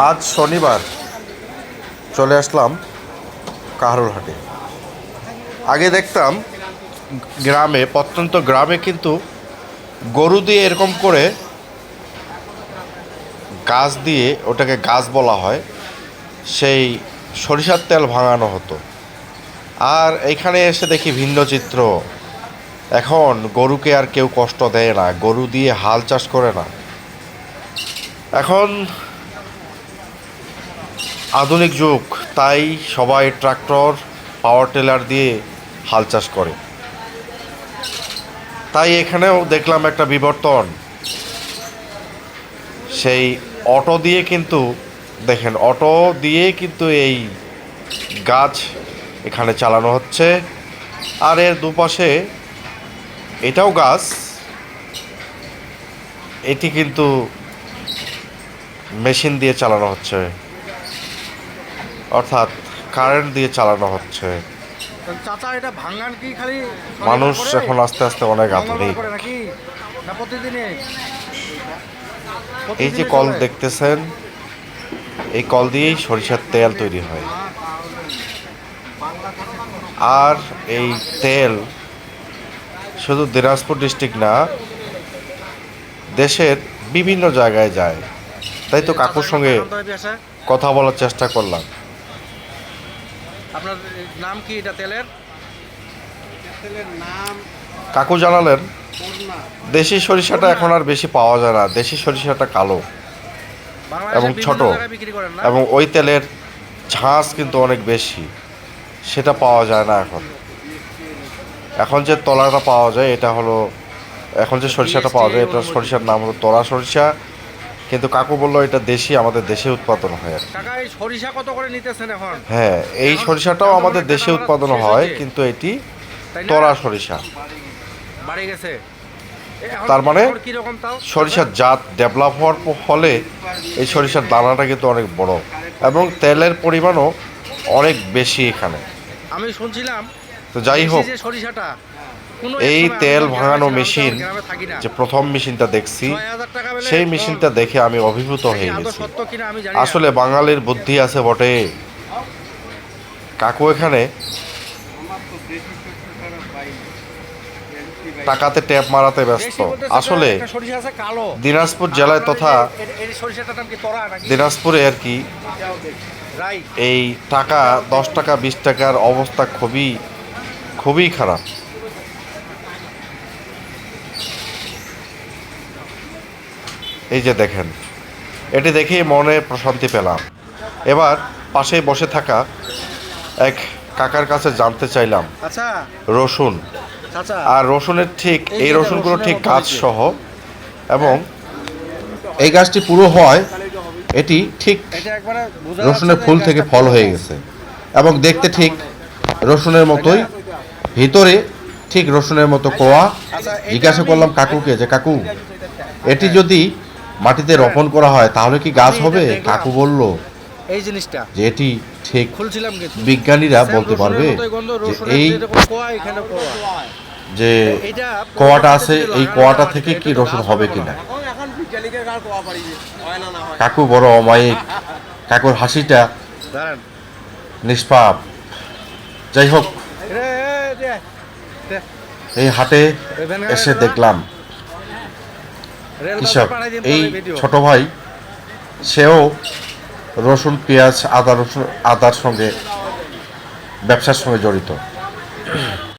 আজ শনিবার চলে আসলাম কাহারোল হাটে। আগে দেখতাম গ্রামে, প্রত্যন্ত গ্রামে কিন্তু গরু দিয়ে এরকম করে গাছ দিয়ে, ওটাকে গাছ বলা হয়, সেই সরিষার তেল ভাঙানো হতো। আর এইখানে এসে দেখি ভিন্ন চিত্র। এখন গরুকে আর কেউ কষ্ট দেয় না, গরু দিয়ে হাল চাষ করে না। এখন আধুনিক যুগ, তাই সবাই ট্রাক্টর, পাওয়ার টিলার দিয়ে হাল চাষ করে। তাই এখানেও দেখলাম একটা বিবর্তন। সেই অটো দিয়ে কিন্তু দেখেন, অটো দিয়ে কিন্তু এই গাছ এখানে চালানো হচ্ছে। আর এর দুপাশে এটাও গাছ, এটি কিন্তু মেশিন দিয়ে চালানো হচ্ছে, অর্থাৎ কারেন্ট দিয়ে চালানো হচ্ছে। চাচা, এটা ভাঙান কি খালি মানুষ এখন আস্তে আস্তে অনেক আধুনিক। নাকি না প্রতিদিনে? এই যে কল দেখতেছেন, এই কল দিয়েই সরিষার তেল তৈরি হয়। আর এই তেল শুধু দিনাজপুর ডিস্ট্রিক্ট না, দেশের বিভিন্ন জায়গায় যায়। তাই তো কাকুর সঙ্গে কথা বলার চেষ্টা করলাম। আপনার নাম কি? এটা তেলের নাম কাকু জানালেন, দেশি সরিষাটা এখন আর বেশি পাওয়া যায় না, দেশি সরিষাটা কালো এবং ছোট, এবং ওই তেলের ঝাঁজ কিন্তু অনেক বেশি, সেটা পাওয়া যায় না এখন। এখন যে তলাটা পাওয়া যায়, এটা হলো, এখন যে সরিষাটা পাওয়া যায়, এটা সরিষার নাম হলো তলা সরিষা। কিন্তু কাকু বললো এটা দেশি, আমাদের দেশে উৎপাদন হয় আর কি। কাকা, এই সরিষা কত করে নিতেছেন এখন? হ্যাঁ, এই সরিষাটাও আমাদের দেশে উৎপাদন হয়, কিন্তু এটি তলা সরিষা। বাড়ে গেছে। তার মানে সরিষার জাত ডেভেলপ হওয়ার ফলে এই সরিষার দানাটা কিন্তু অনেক বড়, এবং তেলের পরিমাণও অনেক বেশি এখানে। আমি শুনছিলাম, তো যাই হোক, সরিষাটা এই তেল ভাঙানো মেশিন, যে প্রথম মেশিনটা দেখছি, সেই মেশিনটা দেখে আমি অভিভূত হয়ে গেছি। আসলে বাঙালির বুদ্ধি আছে বটে। কাকু এখানে টাকাতে ট্যাপ মারাতে ব্যস্ত। আসলে দিনাজপুর জেলায় তথা দিনাজপুরে আর কি, এই টাকা 10 টাকা 20 টাকার অবস্থা খুবই খুবই খারাপ। এই যে দেখেন, এটি দেখেই মনে প্রশান্তি পেলাম। এবার পাশে বসে থাকা এক কাকার কাছে জানতে চাইলাম রসুন, আর রসুনের ঠিক এই রসুনগুলো ঠিক গাছ সহ, এবং এই গাছটি পুরো হয়, এটি ঠিক রসুনের ফুল থেকে ফল হয়ে গেছে, এবং দেখতে ঠিক রসুনের মতোই, ভিতরে ঠিক রসুনের মতো কোয়া। জিজ্ঞাসা করলাম কাকুকে যে কাকু, এটি যদি মাটিতে রোপণ করা হয় তাহলে কি গাছ হবে? কাকু বলল এই জিনিসটা যে এটি ঠিক বিজ্ঞানীরা বলতে পারবে যে এই যে কোয়াটা আছে, এই কোয়াটা থেকে কি রসুন হবে কিনা। কাকু বড় অমায়িক, কাকুর হাসিটা নিষ্পাপ। যাই হোক, এই হাটে এসে দেখলাম কৃষক, এই ছোট ভাই, সেও রসুন, পেঁয়াজ, আদার সঙ্গে ব্যবসার সঙ্গে জড়িত।